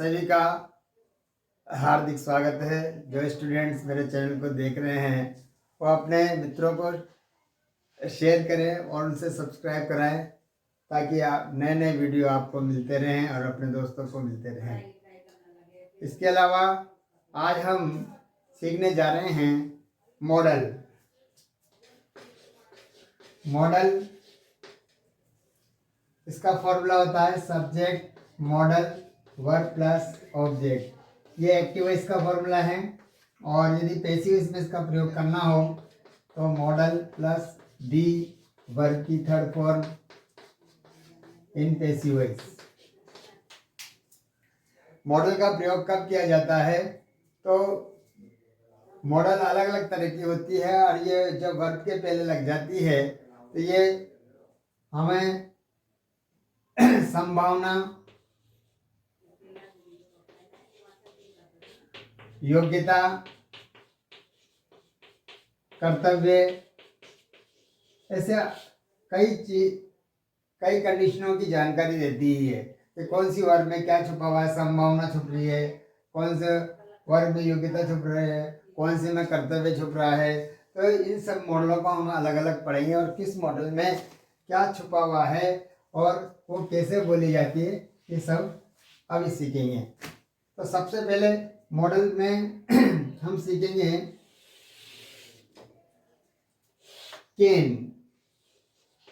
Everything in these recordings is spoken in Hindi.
सभी का हार्दिक स्वागत है। जो स्टूडेंट्स मेरे चैनल को देख रहे हैं वो अपने मित्रों को शेयर करें और उनसे सब्सक्राइब कराएं ताकि आप नए नए वीडियो आपको मिलते रहें और अपने दोस्तों को मिलते रहें। इसके अलावा आज हम सीखने जा रहे हैं मॉडल। इसका फॉर्मूला होता है subject modal verb plus object. ये एक्टिव वॉइस का फॉर्मूला है और यदि पैसिव वॉइस में इसका प्रयोग करना हो तो मॉडल प्लस डी वर्ब की third form in passive voice. Model का प्रयोग कब किया जाता है तो मॉडल अलग अलग तरह की होती है और ये जब वर्ब के पहले लग जाती है तो ये हमें संभावना, योग्यता, कर्तव्य, ऐसे कई कंडीशनों की जानकारी देती है कि कौन सी वर्ब में क्या छुपा हुआ है। संभावना छुप रही है, कौन से वर्ब में योग्यता छुप रही है, कौन से में कर्तव्य छुप रहा है। तो इन सब मॉडलों को हम अलग अलग पढ़ेंगे और किस मॉडल में क्या छुपा हुआ है और वो कैसे बोली जाती है, ये सब अभी सीखेंगे। तो सबसे पहले मॉडल में हम सीखेंगे कैन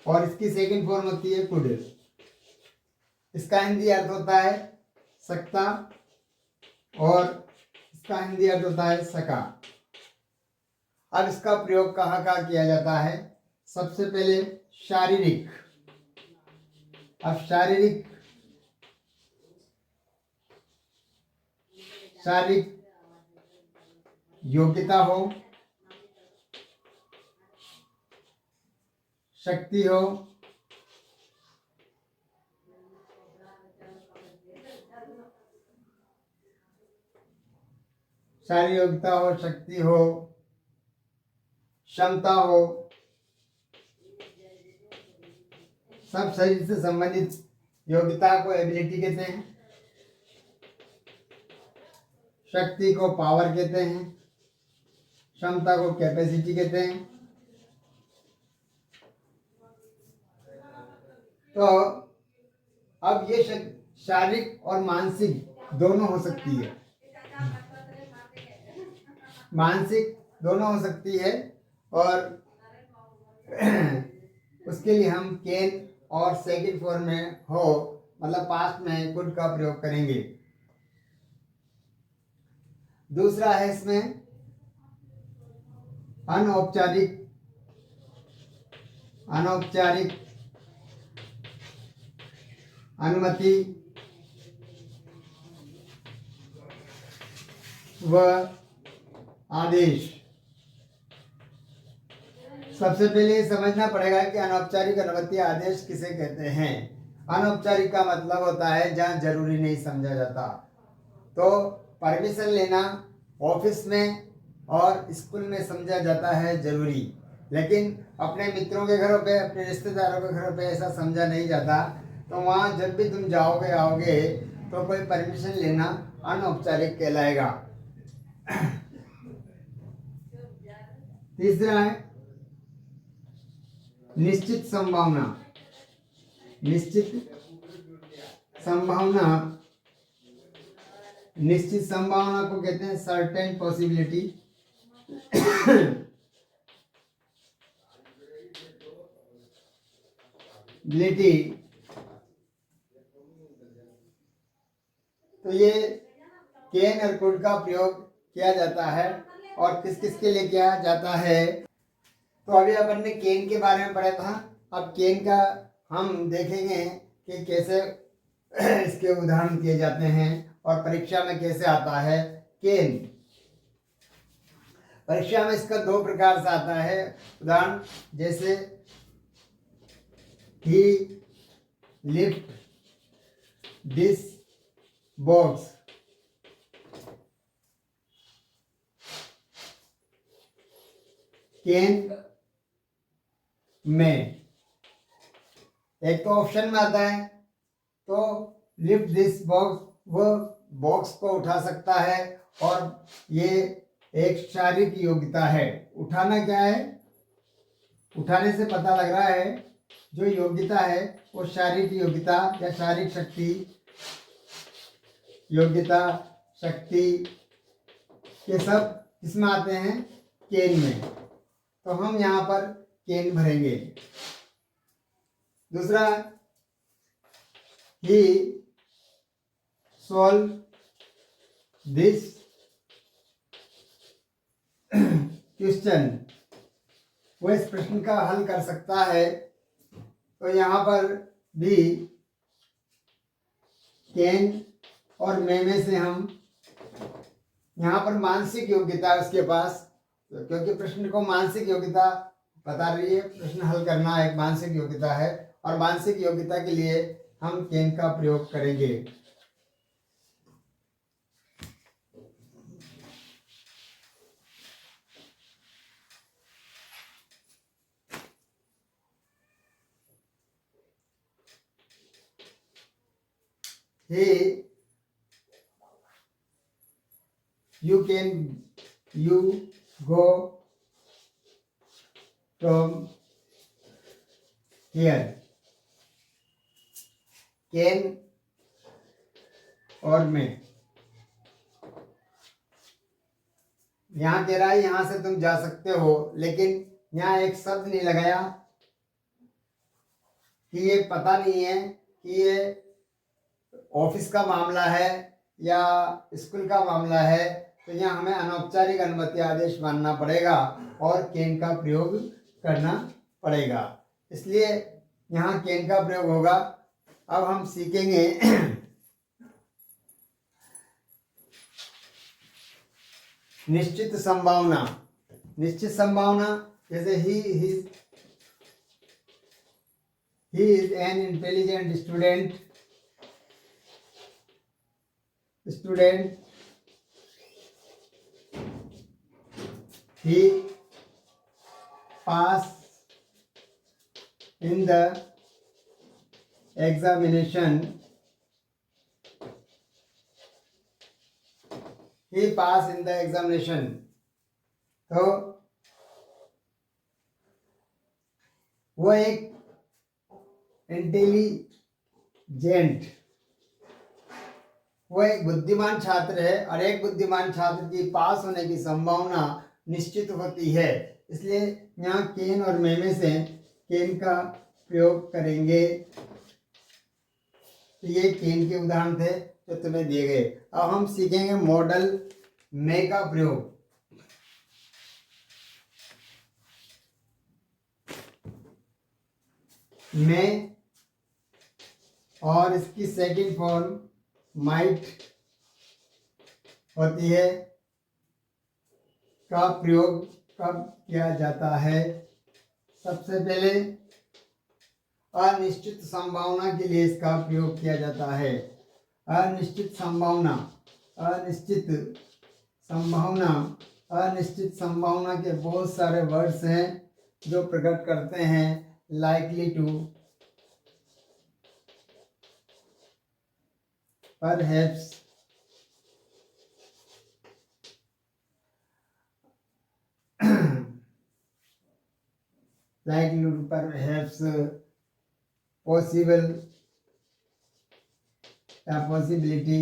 और इसकी सेकंड फॉर्म होती है कुड। इसका हिंदी अर्थ होता है सकता और इसका हिंदी अर्थ होता है सका। अब इसका प्रयोग कहाँ कहाँ किया जाता है? सबसे पहले शारीरिक। अब शारीरिक योग्यता हो, शक्ति हो, शारीरिक योग्यता हो, शक्ति हो, क्षमता हो, सब शरीर से संबंधित योग्यता को एबिलिटी कहते हैं, शक्ति को पावर कहते हैं, क्षमता को कैपेसिटी कहते हैं। तो अब ये शारीरिक और मानसिक दोनों हो सकती है, मानसिक दोनों हो सकती है और उसके लिए हम कैन और सेकंड फॉर्म में हो मतलब पास्ट में कुड का प्रयोग करेंगे। दूसरा है इसमें अनौपचारिक अनुमति व आदेश। सबसे पहले समझना पड़ेगा कि अनौपचारिक अनुमति आदेश किसे कहते हैं। अनौपचारिक का मतलब होता है जहाँ जरूरी नहीं समझा जाता। तो परमिशन लेना ऑफिस में और स्कूल में समझा जाता है जरूरी, लेकिन अपने मित्रों के घरों पे, अपने रिश्तेदारों के घरों पे ऐसा समझा नहीं जाता। तो वहाँ जब भी तुम जाओगे आओगे तो कोई परमिशन लेना अनौपचारिक कहलाएगा। तीसरा है निश्चित संभावना। निश्चित संभावना को कहते हैं सर्टेन पॉसिबिलिटी। तो ये कैन और कुड का प्रयोग किया जाता है और किस किस के लिए किया जाता है। तो अभी अपन ने कैन के बारे में पढ़ा था। अब कैन का हम देखेंगे कि कैसे इसके उदाहरण किए जाते हैं और परीक्षा में कैसे आता है कैन। परीक्षा में इसका दो प्रकार से आता है उदाहरण, जैसे ही लिफ्ट दिस बॉक्स। कैन में एक तो ऑप्शन में आता है तो लिफ्ट दिस बॉक्स वो बॉक्स को उठा सकता है, और ये एक शारीरिक योग्यता है। उठाना क्या है? उठाने से पता लग रहा है जो योग्यता है वो शारीरिक योग्यता या शारीरिक शक्ति, योग्यता, शक्ति, ये सब किसमें आते हैं? केन में। तो हम यहाँ पर केन भरेंगे। दूसरा, ही सॉल्व दिस क्वेश्चन, वो इस प्रश्न का हल कर सकता है। तो यहाँ पर भी केन और में से हम, यहाँ पर मानसिक योग्यता है उसके पास, क्योंकि प्रश्न को मानसिक योग्यता बता रही है, प्रश्न हल करना एक मानसिक योग्यता है, और मानसिक योग्यता के लिए हम केन का प्रयोग करेंगे। He, you go from here, can और में, यहाँ कह रहा है यहाँ से तुम जा सकते हो, लेकिन यहाँ एक शब्द नहीं लगाया कि ये पता नहीं है कि ये ऑफिस का मामला है या स्कूल का मामला है। तो यहाँ हमें अनौपचारिक अनुमति आदेश मानना पड़ेगा और केन का प्रयोग करना पड़ेगा, इसलिए यहाँ केन का प्रयोग होगा। अब हम सीखेंगे निश्चित संभावना। निश्चित संभावना जैसे he is an intelligent student, he pass in the examination, तो वो एक इंटेलिजेंट, वो एक बुद्धिमान छात्र है, और एक बुद्धिमान छात्र की पास होने की संभावना निश्चित होती है, इसलिए यहाँ केन और में से केन का प्रयोग करेंगे। तो ये केन के उदाहरण थे जो तुम्हें दिए गए। अब हम सीखेंगे मॉडल में का प्रयोग। में और इसकी सेकंड फॉर्म माइट होती है, का प्रयोग कब किया जाता है? सबसे पहले अनिश्चित संभावना के लिए इसका प्रयोग किया जाता है। अनिश्चित संभावना, अनिश्चित संभावना, अनिश्चित संभावना के बहुत सारे वर्ड्स हैं जो प्रकट करते हैं likely to, perhaps, likely to, perhaps, possible या possibility,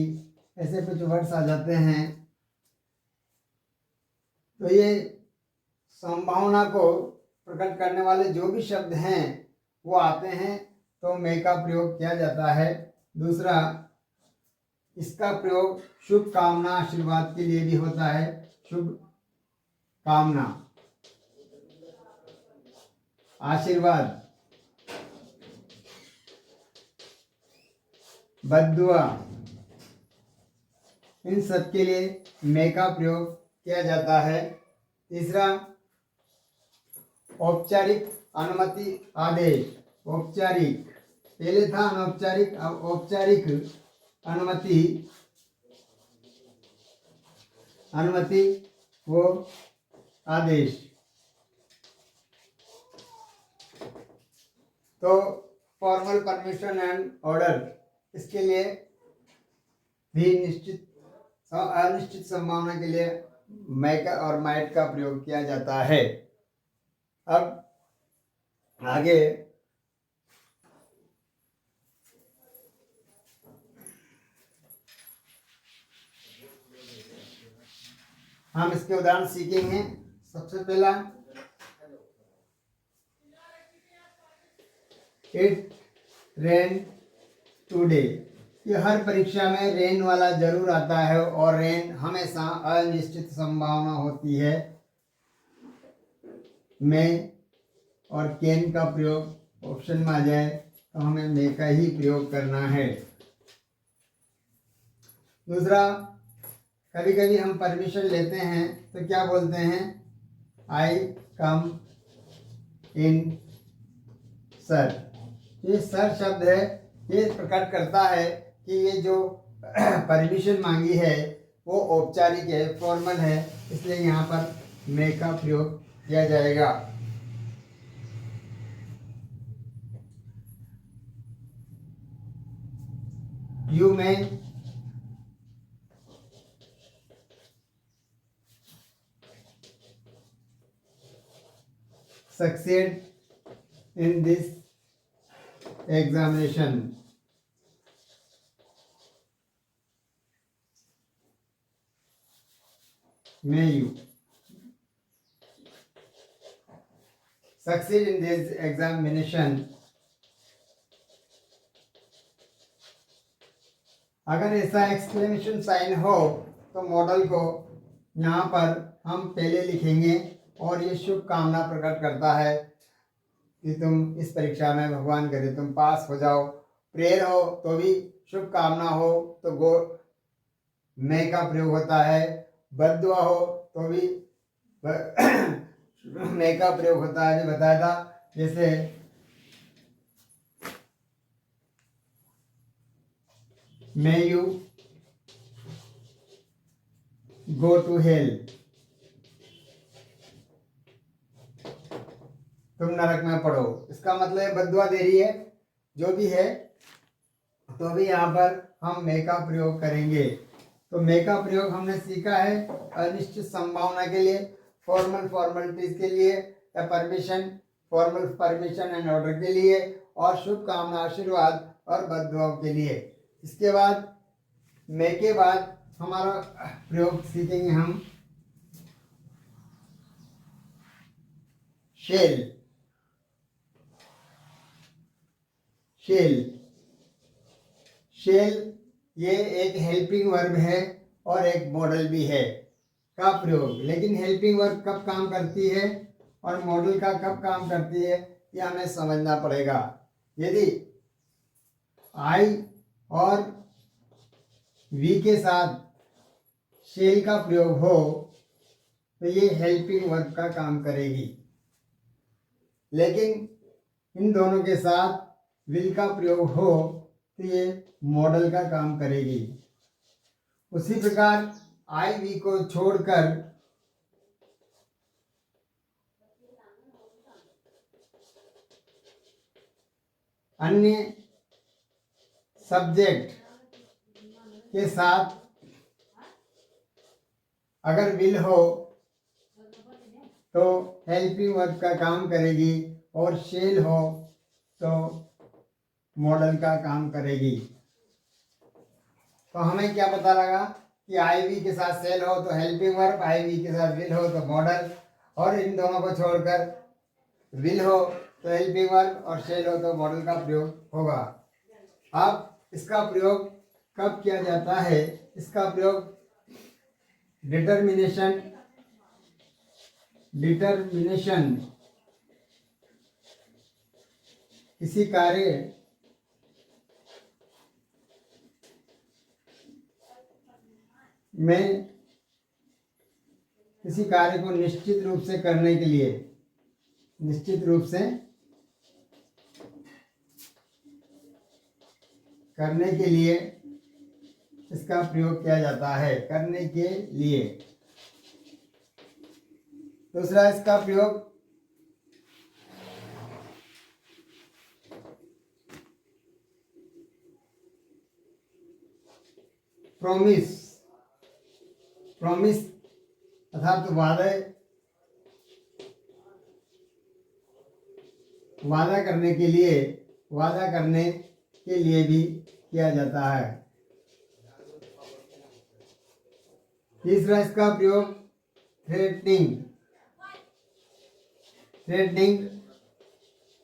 ऐसे कुछ वर्ड्स आ जाते हैं। तो ये संभावना को प्रकट करने वाले जो भी शब्द हैं वो आते हैं, तो में का प्रयोग किया जाता है। दूसरा, इसका प्रयोग शुभ कामना, आशीर्वाद के लिए भी होता है। शुभ कामना, आशीर्वाद, बद्दुआ, इन सब के लिए में का प्रयोग किया जाता है। तीसरा, औपचारिक अनुमति आदेश। औपचारिक, पहले था अनौपचारिक, अब औपचारिक अनुमति वो आदेश। तो फॉर्मल परमिशन एंड ऑर्डर, इसके लिए भी अनिश्चित संभावना के लिए मैक और माइट का प्रयोग किया जाता है। अब आगे हम इसके उदाहरण सीखेंगे। सबसे पहला, इट रेन टुडे। ये हर परीक्षा में रेन वाला जरूर आता है और रेन हमेशा अनिश्चित संभावना होती है। में और कैन का प्रयोग ऑप्शन में आ जाए तो हमें मे का ही प्रयोग करना है। दूसरा, कभी कभी हम परमिशन लेते हैं तो क्या बोलते हैं, आई कम इन सर। ये सर शब्द है, ये प्रकट करता है कि ये जो परमिशन मांगी है वो औपचारिक है, फॉर्मल है, इसलिए यहाँ पर मे का प्रयोग किया जाएगा। यू में succeed in this examination. May you succeed in this examination. अगर ऐसा एक्सक्लेमेशन साइन हो तो मॉडल को यहाँ पर हम पहले लिखेंगे और ये शुभकामना प्रकट करता है कि तुम इस परीक्षा में भगवान करे तुम पास हो जाओ। प्रेयर हो तो भी शुभकामना हो तो गो मे का प्रयोग होता है। बद्दुआ हो तो भी मे का प्रयोग होता है, जो बताया था। जैसे may you go to hell, तुम नरक में पड़ो। इसका मतलब बद्दुआ दे रही है, जो भी है, तो भी यहाँ पर हम मे का प्रयोग करेंगे। तो मे का प्रयोग हमने सीखा है अनिश्चित संभावना के लिए, फॉर्मलिटीज के लिए, या permission, formal permission and order के लिए, और शुभकामना, आशीर्वाद और बद्दुआओं के लिए। इसके बाद मे के बाद हमारा प्रयोग सीखेंगे हम शेल। शेल शेल ये एक हेल्पिंग वर्ब है और एक मॉडल भी है का प्रयोग। लेकिन हेल्पिंग वर्ब कब काम करती है और मॉडल का कब काम करती है, ये हमें समझना पड़ेगा। यदि आई और वी के साथ शेल का प्रयोग हो तो ये हेल्पिंग वर्ब का काम करेगी, लेकिन इन दोनों के साथ विल का प्रयोग हो तो ये मॉडल का काम करेगी। उसी प्रकार आई वी को छोड़कर अन्य सब्जेक्ट के साथ अगर विल हो तो हेल्पिंग वर्ब का काम करेगी और शेल हो तो मॉडल का काम करेगी। तो हमें क्या पता लगा कि आई वी के साथ सेल हो तो हेल्पिंग वर्ब, आई वी के साथ विल हो तो मॉडल, और इन दोनों को छोड़कर विल हो तो हेल्पिंग वर्ब और सेल हो तो मॉडल का प्रयोग होगा। अब इसका प्रयोग कब किया जाता है, इसका प्रयोग डिटर्मिनेशन किसी कार्य में किसी कार्य को निश्चित रूप से करने के लिए, निश्चित रूप से करने के लिए इसका प्रयोग किया जाता है, करने के लिए। दूसरा इसका प्रयोग प्रोमिस, प्रोमिस अर्थात वादा करने के लिए भी किया जाता है। तीसरा इसका प्रयोग थ्रेटनिंग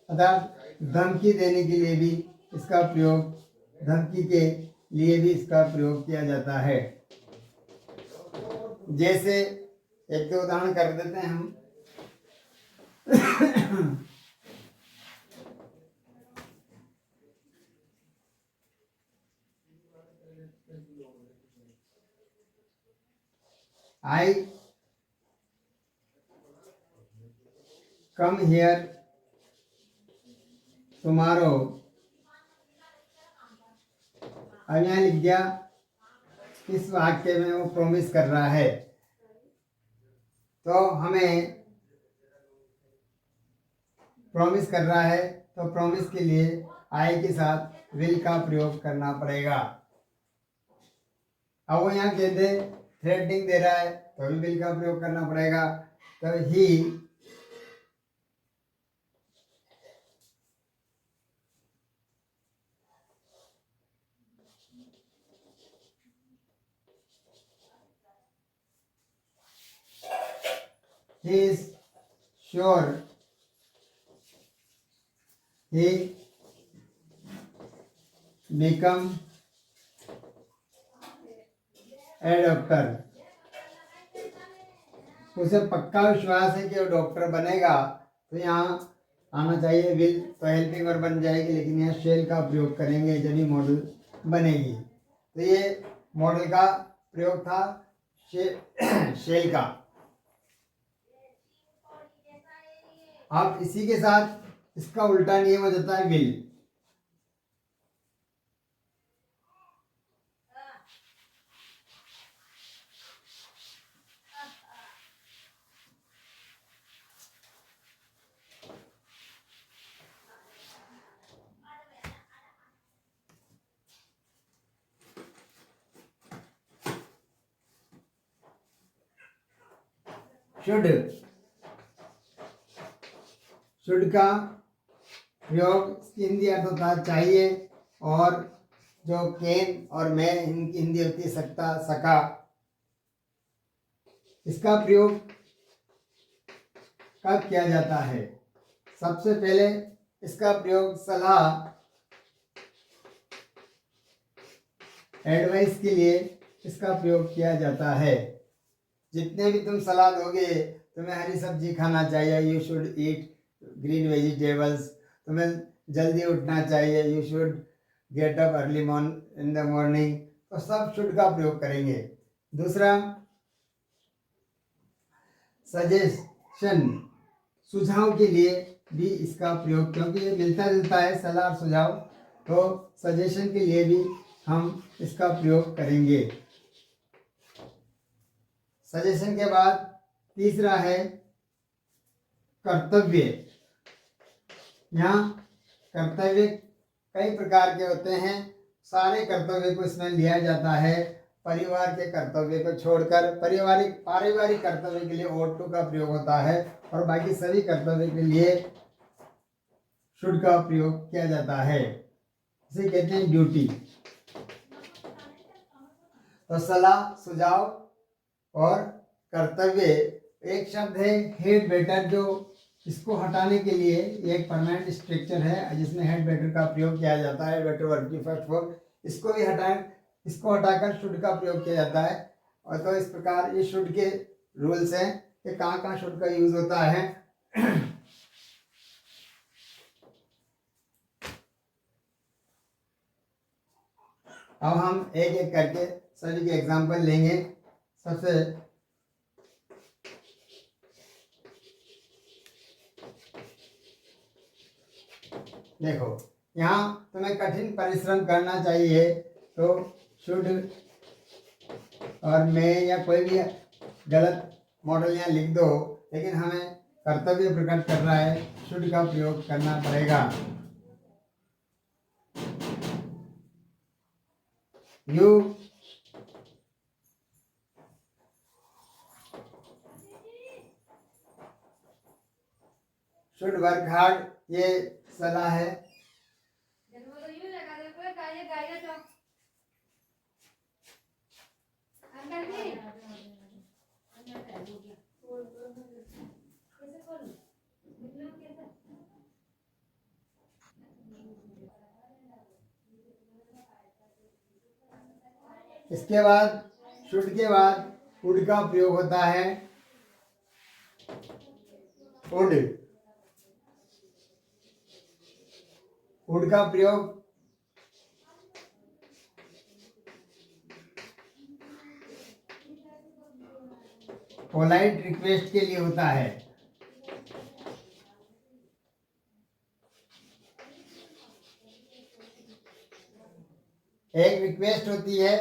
अर्थात धमकी देने के लिए भी इसका प्रयोग किया जाता है। जैसे एक दो उदाहरण कर देते हैं हम। I come here tomorrow। अब यहाँ लिख दिया, इस वाक्य में वो प्रॉमिस कर रहा है, तो हमें प्रॉमिस कर रहा है तो प्रॉमिस के लिए आई के साथ विल का प्रयोग करना पड़ेगा। अब वो यहाँ कहते थ्रेटनिंग दे रहा है तो भी विल का प्रयोग करना पड़ेगा। तो ही is sure he become a doctor। उसे पक्का विश्वास है कि वो डॉक्टर बनेगा, तो यहाँ आना चाहिए विल, तो हेल्पिंग वर्ब बन जाएगी, लेकिन यहाँ शेल का प्रयोग करेंगे जब ही मॉडल बनेगी। तो ये मॉडल का प्रयोग था शेल का। अब इसी के साथ इसका उल्टा नियम हो जाता है विल। शुड का प्रयोग हिंदी अर्थ होता है चाहिए, और जो कैन और मैं इनकी हिंदी होती है सकता, सका। इसका प्रयोग कब किया जाता है? सबसे पहले इसका प्रयोग सलाह, एडवाइस के लिए इसका प्रयोग किया जाता है। जितने भी तुम सलाह दोगे, तुम्हें हरी सब्जी खाना चाहिए, you should eat green vegetables, तुम्हें जल्दी उठना चाहिए, you should get up early in the morning, तो सब शुड का प्रयोग करेंगे। दूसरा सजेशन, सुझाव के लिए भी इसका प्रयोग, क्योंकि ये मिलता जुलता है सलाह और सुझाव, तो सजेशन के लिए भी हम इसका प्रयोग करेंगे। सजेशन के बाद तीसरा है कर्तव्य। यहाँ कर्तव्य कई प्रकार के होते हैं, सारे कर्तव्य को इसमें लिया जाता है। परिवार के कर्तव्य को छोड़कर पारिवारिक कर्तव्य के लिए ought to का प्रयोग होता है, और बाकी सभी कर्तव्य के लिए should का प्रयोग किया जाता है। इसे कहते हैं ड्यूटी। तो सलाह, सुझाव और कर्तव्य। एक शब्द है हेड बेटर, जो इसको हटाने के लिए एक परमानेंट स्ट्रक्चर है जिसमें हेड बेटर का प्रयोग किया जाता है, बेटर वर्ब की फर्स्ट फॉर्म। इसको भी इसको हटाकर शुड का प्रयोग किया जाता है। और तो इस प्रकार ये शुड के रूल्स हैं कि कहाँ कहाँ शुड का यूज होता है। अब हम एक एक करके सभी के एग्जाम्पल लेंगे। सबसे देखो, यहाँ तुम्हें कठिन परिश्रम करना चाहिए, तो शुड और मैं या कोई भी गलत मॉडल यहाँ लिख दो, लेकिन हमें कर्तव्य प्रकट कर रहा है, शुड का प्रयोग करना पड़ेगा। यू शुड वर्क हार्ड, ये सलाह है। इसके बाद शुड के बाद वुड का प्रयोग होता है। वुड, वुड का प्रयोग पोलाइट रिक्वेस्ट के लिए होता है। एक रिक्वेस्ट होती है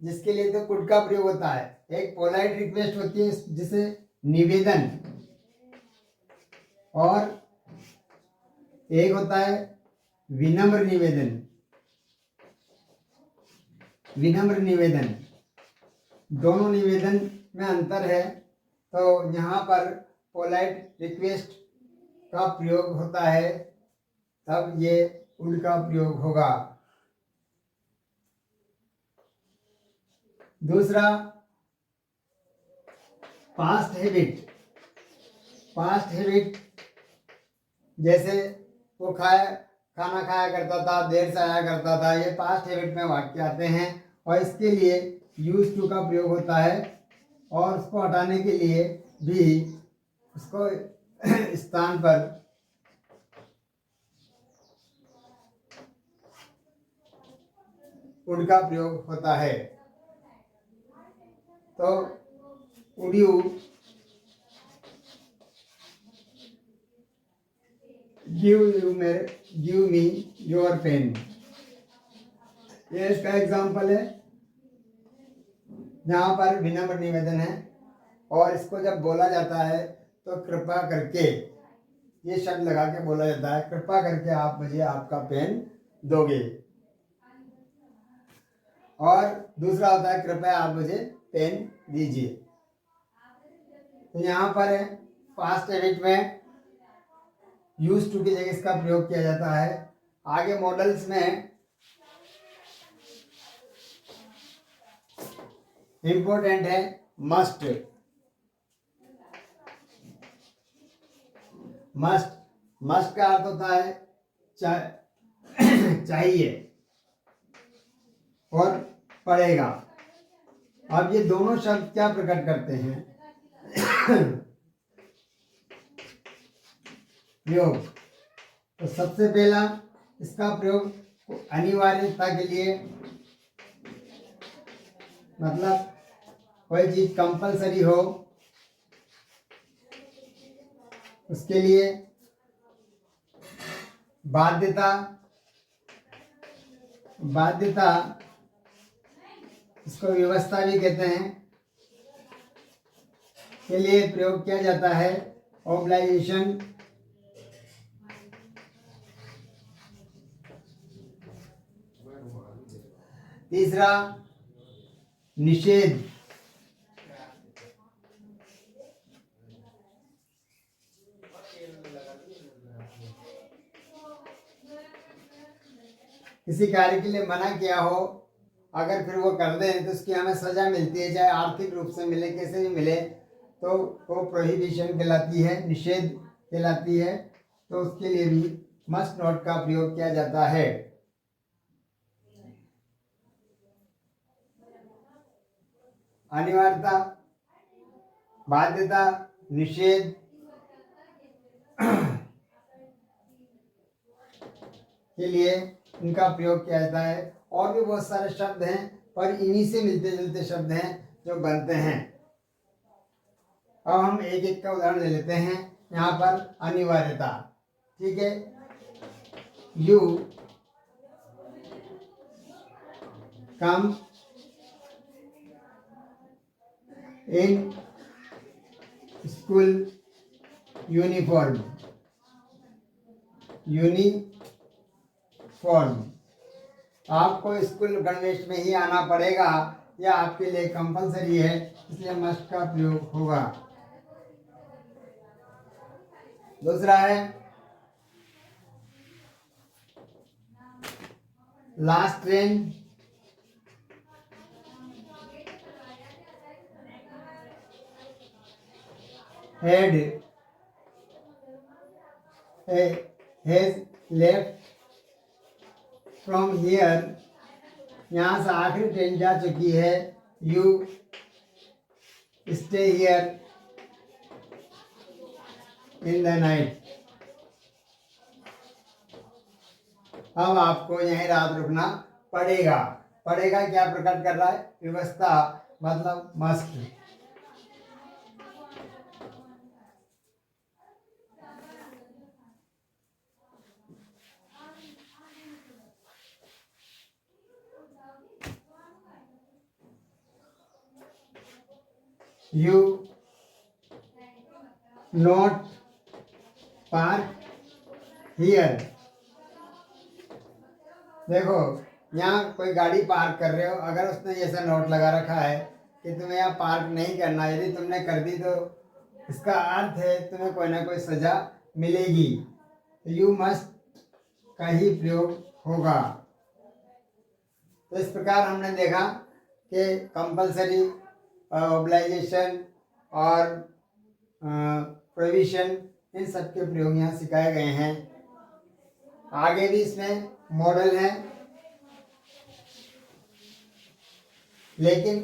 जिसके लिए तो कुड का प्रयोग होता है, एक पोलाइट रिक्वेस्ट होती है जिसे निवेदन, और एक होता है विनम्र निवेदन। विनम्र निवेदन, दोनों निवेदन में अंतर है। तो यहाँ पर पोलाइट रिक्वेस्ट का प्रयोग होता है, तब ये वुड का प्रयोग होगा। दूसरा पास्ट हैबिट। पास्ट हैबिट जैसे वो खाना खाया करता था, देर से आया करता था, ये पास्ट हैबिट में वाक्य आते हैं और इसके लिए यूज टू का प्रयोग होता है, और उसको हटाने के लिए भी उसको स्थान पर वुड का प्रयोग होता है। तो would you give me your pen, ये इसका एग्जाम्पल है। यहाँ पर विनम्र निवेदन है और इसको जब बोला जाता है तो कृपा करके, ये शब्द लगा के बोला जाता है, कृपा करके आप मुझे आपका पेन दोगे। और दूसरा होता है कृपया आप मुझे पेन दीजिए। तो यहाँ पर पास्ट हैबिट में यूज टू की जगह इसका प्रयोग किया जाता है। आगे मॉडल्स में इंपॉर्टेंट है मस्ट। मस्ट, मस्ट का अर्थ होता है चाहिए और पड़ेगा। अब ये दोनों शब्द क्या प्रकट करते हैं? प्रयोग। तो सबसे पहला इसका प्रयोग अनिवार्यता के लिए, मतलब कोई चीज कंपलसरी हो उसके लिए। बाध्यता, बाध्यता इसको व्यवस्था भी कहते हैं, के लिए प्रयोग किया जाता है। ऑब्लाइजेशन, तीसरा निषेध, किसी कार्य के लिए मना किया हो, अगर फिर वो कर दें तो उसकी हमें सजा मिलती है, चाहे आर्थिक रूप से मिले, कैसे भी मिले, तो वो प्रोहिबिशन कहलाती है, निषेध कहलाती है। तो उसके लिए भी मस्ट नॉट का प्रयोग किया जाता है। अनिवार्यता, बाध्यता, निषेध के लिए इनका प्रयोग किया जाता है। और भी बहुत सारे शब्द हैं, पर इन्हीं से मिलते जुलते शब्द हैं जो बनते हैं। अब हम एक एक का उदाहरण ले लेते हैं। यहाँ पर अनिवार्यता, ठीक है। You come in school uniform, uniform, आपको स्कूल गणवेश में ही आना पड़ेगा, या आपके लिए कंपलसरी है, इसलिए मस्ट का प्रयोग होगा। दूसरा है last train, head has left from here, यहाँ से आखिरी ट्रेन जा चुकी है। You stay here in the night, अब आपको यहीं रात रुकना पड़ेगा। पड़ेगा क्या प्रकट कर रहा है? व्यवस्था, मतलब must. You not park here, देखो यहाँ कोई गाड़ी पार्क कर रहे हो, अगर उसने ऐसा नोट लगा रखा है कि तुम्हें यहाँ पार्क नहीं करना, यदि तुमने कर दी तो इसका अर्थ है तुम्हें कोई ना कोई सजा मिलेगी। यू मस्ट का ही प्रयोग होगा। तो इस प्रकार हमने देखा कि कंपलसरी, ऑब्लाइजेशन और प्रोविजन, इन सब के प्रयोग यहाँ सिखाए गए हैं। आगे भी इसमें मॉडल है, लेकिन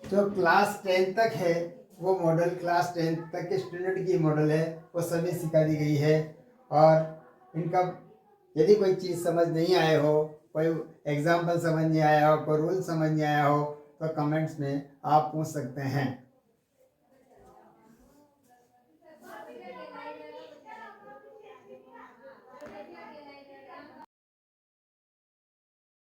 जो क्लास 10 तक है वो मॉडल क्लास 10 तक के स्टूडेंट की मॉडल है, वो सभी सिखा दी गई है। और इनका यदि कोई चीज़ समझ नहीं आए हो, कोई एग्जाम्पल समझ नहीं आया हो, कोई रूल समझ नहीं आया हो, तो कमेंट्स में आप पूछ सकते हैं।